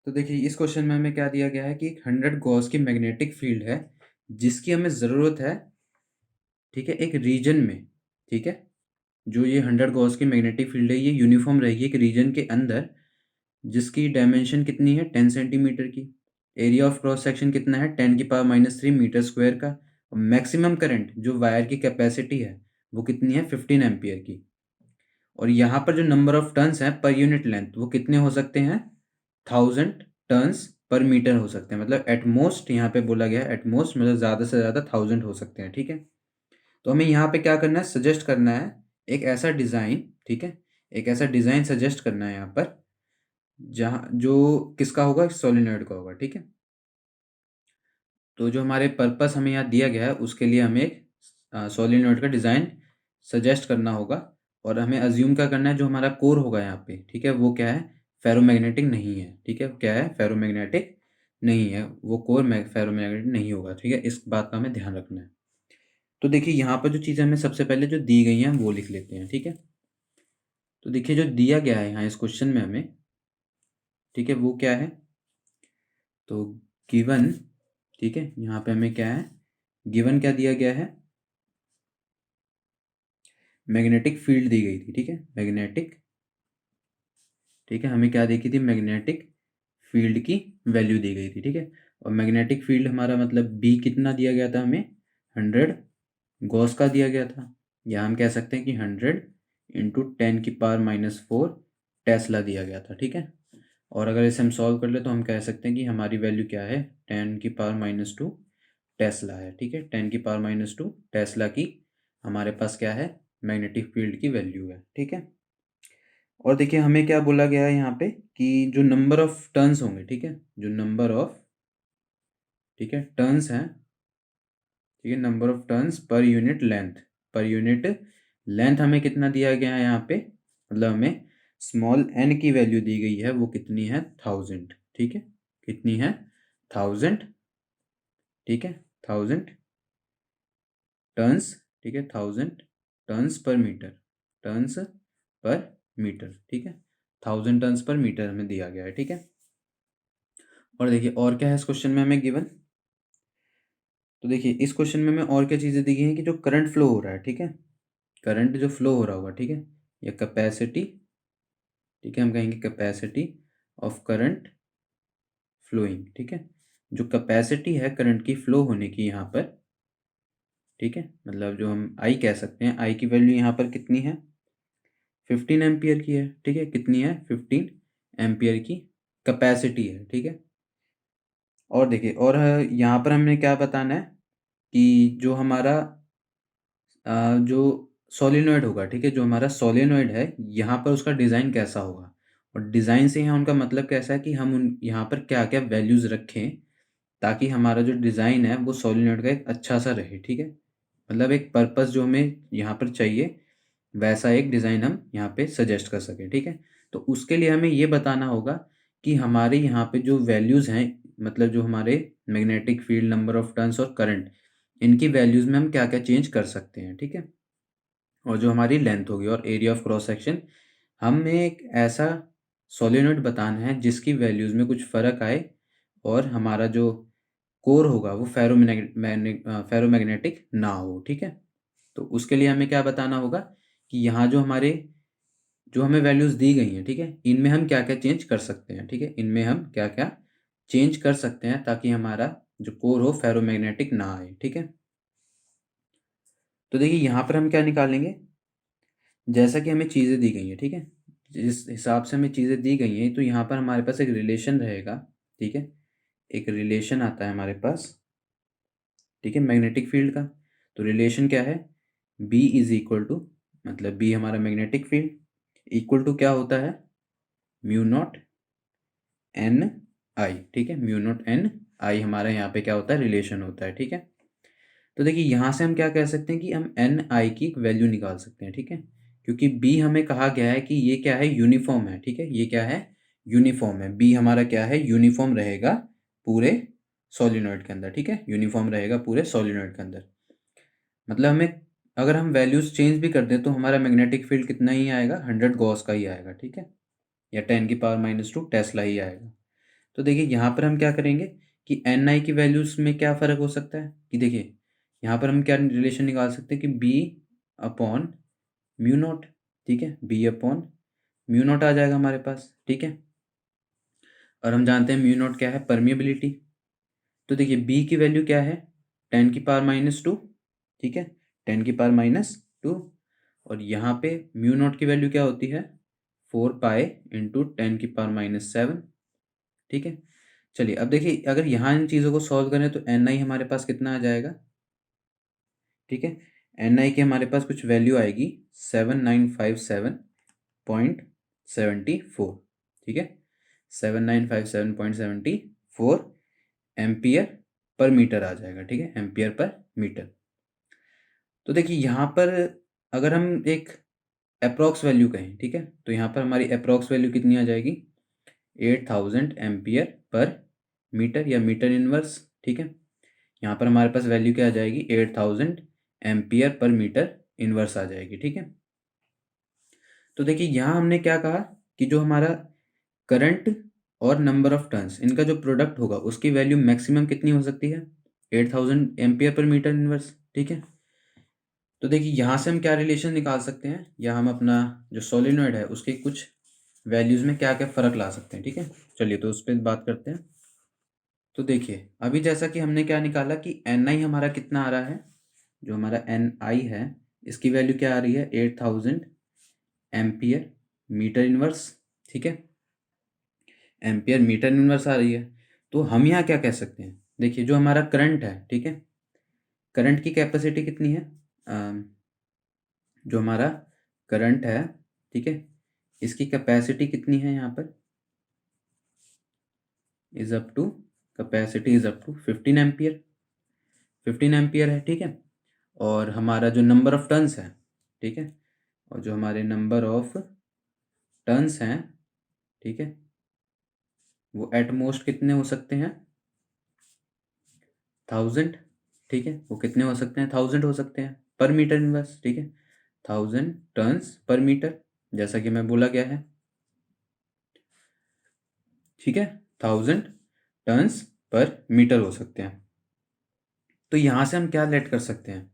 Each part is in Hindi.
तो देखिए इस क्वेश्चन में हमें क्या दिया गया है कि 100 गॉस की मैग्नेटिक फील्ड है जिसकी हमें ज़रूरत है, ठीक है, एक रीजन में, ठीक है। जो ये 100 गॉस की मैग्नेटिक फील्ड है ये यूनिफॉर्म रहेगी एक रीजन के अंदर, जिसकी डायमेंशन कितनी है 10 सेंटीमीटर की। एरिया ऑफ क्रॉस सेक्शन कितना है 10⁻³ मीटर स्क्वायर का। और मैक्सिमम करंट जो वायर की कैपेसिटी है वो कितनी है 15 एम्पियर की। और यहाँ पर जो नंबर ऑफ टर्न्स हैं पर यूनिट लेंथ वो कितने हो सकते हैं 1000 टर्न्स पर मीटर हो सकते हैं। मतलब एटमोस्ट यहाँ पे बोला गया है, एटमोस्ट मतलब ज़्यादा से ज़्यादा 1000 हो सकते हैं, ठीक है। तो हमें यहाँ पे क्या करना है, सजेस्ट करना है एक ऐसा डिज़ाइन, ठीक है, एक ऐसा डिज़ाइन सजेस्ट करना है यहाँ पर जहाँ जो किसका होगा, सोलिनॉइड का होगा, ठीक है। तो जो हमारे पर्पस हमें यहाँ दिया गया है उसके लिए हमें एक सोलिनॉइड का डिज़ाइन सजेस्ट करना होगा। और हमें अज्यूम क्या करना है, जो हमारा कोर होगा यहाँ पे, ठीक है, वो क्या है फेरोमैग्नेटिक नहीं है, ठीक है, क्या है फेरोमैग्नेटिक नहीं है, वो कोर फेरोमैग्नेटिक नहीं होगा, ठीक है। इस बात का हमें ध्यान रखना है। तो देखिए यहाँ पर जो चीज़ें हमें सबसे पहले जो दी गई हैं वो लिख लेते हैं, ठीक है। तो देखिए जो दिया गया है यहाँ इस क्वेश्चन में हमें, ठीक है, वो क्या है, तो गिवन, ठीक है, यहाँ पे हमें क्या है गिवन क्या दिया गया है, मैग्नेटिक फील्ड दी गई थी, ठीक है, मैग्नेटिक, ठीक है, हमें क्या देखी थी मैग्नेटिक फील्ड की वैल्यू दी गई थी, ठीक है। और मैग्नेटिक फील्ड हमारा मतलब बी कितना दिया गया था हमें 100 गॉस का दिया गया था, या हम कह सकते हैं कि 100 इंटू 10⁻⁻4 टेस्ला दिया गया था, ठीक है। और अगर इसे हम सॉल्व कर ले तो हम कह सकते हैं कि हमारी वैल्यू क्या है 10⁻⁻2 टेस्ला है, ठीक है। 10⁻⁻2 टेस्ला की हमारे पास क्या है मैग्नेटिक फील्ड की वैल्यू है, ठीक है। और देखिए हमें क्या बोला गया है यहाँ पे कि जो नंबर ऑफ टर्न्स होंगे, ठीक है, जो नंबर ऑफ, ठीक है, टर्न्स हैं, ठीक है, number of turns per unit length, per unit length हमें कितना दिया गया है यहाँ पे, मतलब हमें स्मॉल एन की वैल्यू दी गई है, वो कितनी है 1000, ठीक है, कितनी है 1000, ठीक है, 1000 टर्न्स, ठीक है, 1000 turns per metre, turns per metre, ठीक है, 1000 टर्न्स पर मीटर हमें दिया गया है, ठीक है। और देखिए और क्या है इस क्वेश्चन में हमें गिवन, तो देखिए इस क्वेश्चन में हमें और क्या चीज़ें दी गई हैं कि जो करंट फ्लो हो रहा है, ठीक है, करंट जो फ्लो हो रहा होगा, ठीक है, या कैपेसिटी, ठीक है, हम कहेंगे कैपेसिटी ऑफ करंट फ्लोइंग, ठीक है, जो कैपेसिटी है करंट की फ्लो होने की यहाँ पर, ठीक है, मतलब जो हम आई कह सकते हैं, आई की वैल्यू यहाँ पर कितनी है 15 एम्पियर की है, ठीक है, कितनी है 15 एम्पियर की कैपेसिटी है, ठीक है। और देखिए और यहाँ पर हमने क्या बताना है कि जो हमारा जो सोलिनॉइड होगा, ठीक है, जो हमारा सोलिनॉइड है यहाँ पर उसका डिज़ाइन कैसा होगा। और डिज़ाइन से यहाँ उनका मतलब कैसा है कि हम उन यहाँ पर क्या क्या वैल्यूज़ रखें ताकि हमारा जो डिज़ाइन है वो सोलिनॉइड का एक अच्छा सा रहे, ठीक है। मतलब एक पर्पस जो हमें यहाँ पर चाहिए वैसा एक डिज़ाइन हम यहाँ पे सजेस्ट कर सकें, ठीक है। तो उसके लिए हमें ये बताना होगा कि हमारे यहाँ पे जो वैल्यूज़ हैं, मतलब जो हमारे magnetic field, number of turns और करंट, इनकी वैल्यूज़ में हम क्या क्या चेंज कर सकते हैं, ठीक है। और जो हमारी लेंथ होगी और एरिया ऑफ क्रॉस सेक्शन, हमें एक ऐसा सोलिनॉइड बताना है जिसकी वैल्यूज़ में कुछ फ़र्क आए और हमारा जो कोर होगा वो फेरोमैग्नेटिक ना हो, ठीक है। तो उसके लिए हमें क्या बताना होगा कि यहाँ जो हमारे जो हमें वैल्यूज़ दी गई हैं, ठीक है, इनमें हम क्या क्या चेंज कर सकते हैं, ठीक है, इनमें हम क्या क्या चेंज कर सकते हैं ताकि हमारा जो कोर हो फेरोमैग्नेटिक ना आए, ठीक है। तो देखिए यहाँ पर हम क्या निकालेंगे, जैसा कि हमें चीज़ें दी गई हैं, ठीक है, जिस हिसाब से हमें चीज़ें दी गई हैं तो यहाँ पर हमारे पास एक रिलेशन रहेगा, ठीक है, एक रिलेशन आता है हमारे पास, ठीक है, मैग्नेटिक फील्ड का। तो रिलेशन क्या है B इज इक्वल टू, मतलब B हमारा मैग्नेटिक फील्ड इक्वल टू क्या होता है म्यू नॉट एन आई, ठीक है, म्यू नॉट एन आई हमारा यहाँ पे क्या होता है रिलेशन होता है, ठीक है। तो देखिए यहाँ से हम क्या कह सकते हैं कि हम एन आई की एक वैल्यू निकाल सकते हैं, ठीक है, क्योंकि बी हमें कहा गया है कि ये क्या है यूनिफॉर्म है, ठीक है, ये क्या है यूनिफॉर्म है, बी हमारा क्या है यूनिफॉर्म रहेगा पूरे सोलिनॉइड के अंदर, ठीक है, यूनिफॉर्म रहेगा पूरे सोलिनॉइड के अंदर। मतलब हमें अगर हम वैल्यूज चेंज भी कर दें तो हमारा मैग्नेटिक फील्ड कितना ही आएगा 100 गॉस का ही आएगा, ठीक है, या 10⁻⁻2 टेस्ला ही आएगा। तो देखिए यहाँ पर हम क्या करेंगे कि एन आई की वैल्यूज़ में क्या फ़र्क हो सकता है कि देखिए यहाँ पर हम क्या रिलेशन निकाल सकते हैं कि बी अपॉन म्यू नॉट, ठीक है, बी अपॉन म्यू नॉट आ जाएगा हमारे पास, ठीक है। और हम जानते हैं म्यू नॉट क्या है, परमिएबिलिटी। तो देखिए बी की वैल्यू क्या है, 10⁻², ठीक है, 10⁻²। और यहाँ पे म्यू नॉट की वैल्यू क्या होती है, 4 पाई इंटू 10⁻⁷, ठीक है। चलिए अब देखिए अगर यहाँ इन चीज़ों को सॉल्व करें तो एन आई हमारे पास कितना आ जाएगा, ठीक है। एन आई की हमारे पास कुछ वैल्यू आएगी 7957.74, ठीक है, 7957.74 एम्पियर पर मीटर आ जाएगा, ठीक है, एम्पियर पर मीटर। तो देखिए यहाँ पर अगर हम एक अप्रॉक्स वैल्यू कहें, ठीक है, तो यहाँ पर हमारी अप्रॉक्स वैल्यू कितनी आ जाएगी, 8000 एम्पियर पर मीटर या मीटर इनवर्स, ठीक है। यहाँ पर हमारे पास वैल्यू क्या आ जाएगी, 8000 एम्पियर पर मीटर इनवर्स आ जाएगी, ठीक है। तो देखिए यहाँ हमने क्या कहा कि जो हमारा करंट और नंबर ऑफ टर्न्स इनका जो प्रोडक्ट होगा उसकी वैल्यू मैक्सिमम कितनी हो सकती है, 8000 एम्पियर पर मीटर इनवर्स, ठीक है। तो देखिए यहाँ से हम क्या रिलेशन निकाल सकते हैं, या हम अपना जो सोलिनॉइड है उसके कुछ वैल्यूज़ में क्या क्या फ़र्क ला सकते हैं, ठीक है। चलिए तो उस पर बात करते हैं। तो देखिए अभी जैसा कि हमने क्या निकाला कि एन आई हमारा कितना आ रहा है, जो हमारा एन आई है इसकी वैल्यू क्या आ रही है, 8000 एम्पियर मीटर इनवर्स, ठीक है, एम्पियर मीटर इनवर्स आ रही है। तो हम यहाँ क्या कह सकते हैं, देखिए जो हमारा करंट है, ठीक है, करंट की कैपेसिटी कितनी है, जो हमारा करंट है, ठीक है, इसकी कैपेसिटी कितनी है यहाँ पर, is up to capacity is up to 15 ampere, 15 ampere है, ठीक है। और हमारा जो नंबर ऑफ टर्न्स है, ठीक है, और जो हमारे नंबर ऑफ टर्न्स हैं, ठीक है, वो एट मोस्ट कितने हो सकते हैं, 1000, ठीक है, वो कितने हो सकते हैं, 1000 हो सकते हैं पर मीटर इनवर्स, ठीक है, 1000 टर्न्स पर मीटर, जैसा कि मैं बोला गया है, ठीक है, 1000 टर्न्स पर मीटर हो सकते हैं। तो यहाँ से हम क्या लेट कर सकते हैं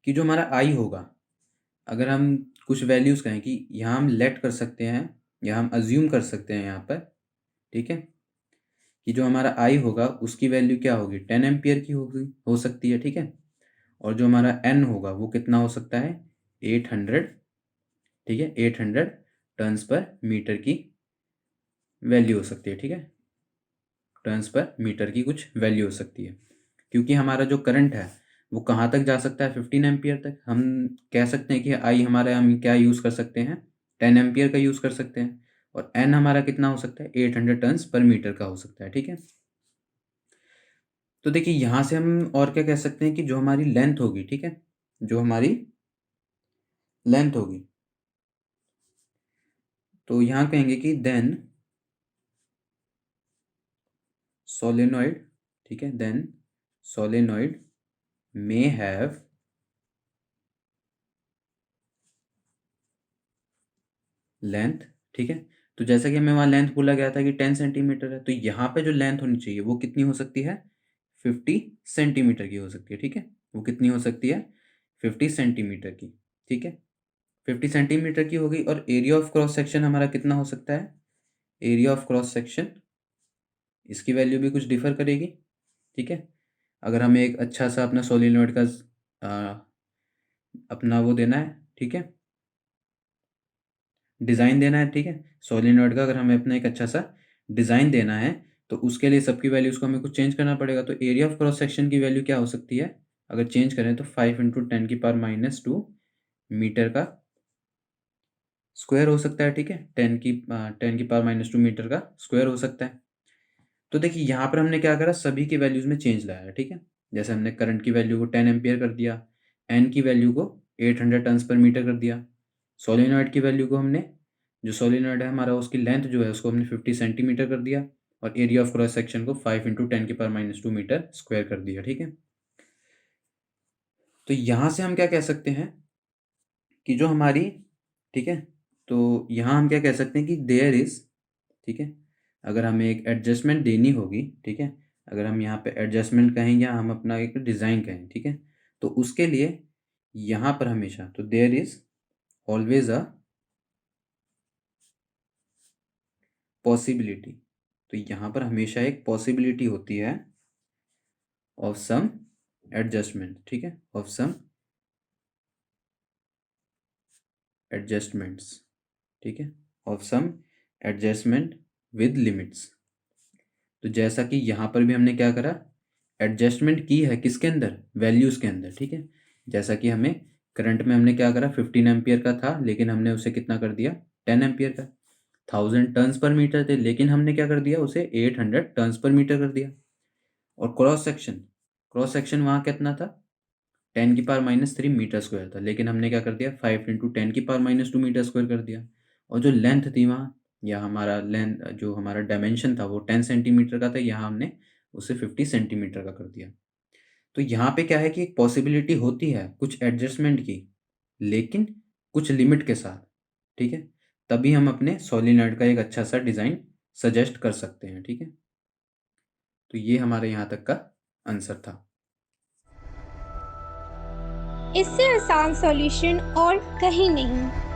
कि जो हमारा आई होगा, अगर हम कुछ वैल्यूज़ कहें कि यहाँ हम लेट कर सकते हैं या हम अज्यूम कर सकते हैं यहाँ पर, ठीक है, कि जो हमारा आई होगा उसकी वैल्यू क्या होगी, 10 एम्पियर की होगी, हो सकती है, ठीक है। और जो हमारा एन होगा वो कितना हो सकता है, 800, ठीक है, 800 टर्न्स पर मीटर की वैल्यू हो सकती है, ठीक है, टर्न्स पर मीटर की कुछ वैल्यू हो सकती है। क्योंकि हमारा जो करंट है वो कहाँ तक जा सकता है, 15 एम्पियर तक। हम कह सकते हैं कि आई हमारा हम क्या यूज़ कर सकते हैं, 10 एम्पियर का यूज़ कर सकते हैं। और एन हमारा कितना हो सकता है, 800 टर्न्स पर मीटर का हो सकता है, ठीक है। तो देखिए यहाँ से हम और क्या कह सकते हैं कि जो हमारी लेंथ होगी, ठीक है, जो हमारी लेंथ होगी, तो यहाँ कहेंगे कि देन सोलेनॉइड, ठीक है, then solenoid may have length, ठीक है। तो जैसा कि हमें वहाँ लेंथ बोला गया था कि 10 सेंटीमीटर है, तो यहाँ पे जो लेंथ होनी चाहिए वो कितनी हो सकती है, 50 सेंटीमीटर की हो सकती है, ठीक है। वो कितनी हो सकती है, 50 सेंटीमीटर की, ठीक है, 50 सेंटीमीटर की होगी। और एरिया ऑफ क्रॉस सेक्शन हमारा कितना हो सकता है, एरिया ऑफ क्रॉस सेक्शन, इसकी वैल्यू भी कुछ डिफर करेगी, ठीक है। अगर हमें एक अच्छा सा अपना सोलिनॉइड का अपना वो देना है, ठीक है, डिज़ाइन देना है, ठीक है, सोलिनॉइड का अगर हमें अपना एक अच्छा सा डिज़ाइन देना है तो उसके लिए सबकी वैल्यूज़ को हमें कुछ चेंज करना पड़ेगा। तो एरिया ऑफ क्रॉस सेक्शन की वैल्यू क्या हो सकती है, अगर चेंज करें तो 5 इंटू 10⁻², मीटर का स्क्वायर हो सकता है, ठीक है, 10⁻² मीटर का स्क्वायर हो सकता है। तो देखिए यहाँ पर हमने क्या करा, सभी की वैल्यूज़ में चेंज लाया है, ठीक है। जैसे हमने करंट की वैल्यू को 10 एम्पियर कर दिया, एन की वैल्यू को 800 टर्न्स पर मीटर कर दिया, सोलिनॉइड की वैल्यू को हमने, जो सोलिनॉइड है हमारा उसकी लेंथ जो है उसको हमने 50 सेंटीमीटर कर दिया, और एरिया ऑफ क्रॉस सेक्शन को 5 इंटू 10⁻² मीटर स्क्वायर कर दिया, ठीक है। तो यहाँ से हम क्या कह सकते हैं कि जो हमारी, ठीक है, तो यहाँ हम क्या कह सकते हैं कि देयर इज, ठीक है, अगर हमें एक एडजस्टमेंट देनी होगी, ठीक है, अगर हम यहाँ पे एडजस्टमेंट कहें या हम अपना एक डिज़ाइन कहें, ठीक है, तो उसके लिए यहाँ पर हमेशा तो there is always a possibility, तो यहाँ पर हमेशा एक पॉसिबिलिटी होती है ऑफ सम एडजस्टमेंट, ठीक है, ऑफ सम एडजस्टमेंट्स, ठीक है, of some adjustment with limits. तो जैसा कि यहाँ पर भी हमने क्या करा, एडजस्टमेंट की है किसके अंदर, वैल्यूज़ के अंदर, ठीक है। जैसा कि हमें करंट में हमने क्या करा, 15 एम्पियर का था, लेकिन हमने उसे कितना कर दिया, 10 एम्पियर का। 1000 टर्न्स पर मीटर थे, लेकिन हमने क्या कर दिया, उसे 800 टर्न्स पर मीटर कर दिया। और क्रॉस सेक्शन वहाँ कितना था, 10⁻³ मीटर स्क्वायर था, लेकिन हमने क्या कर दिया, 5 × 10⁻² मीटर स्क्वायर कर दिया। और जो लेंथ थी वहाँ, या हमारा लेंथ, जो हमारा डायमेंशन था वो 10 सेंटीमीटर का था, यहाँ हमने उसे 50 सेंटीमीटर का कर दिया। तो यहाँ पे क्या है कि एक पॉसिबिलिटी होती है कुछ एडजस्टमेंट की, लेकिन कुछ लिमिट के साथ, ठीक है, तभी हम अपने सोलिनॉइड का एक अच्छा सा डिज़ाइन सजेस्ट कर सकते हैं, ठीक है। तो ये हमारे यहाँ तक का आंसर था। इससे आसान सॉल्यूशन और कहीं नहीं।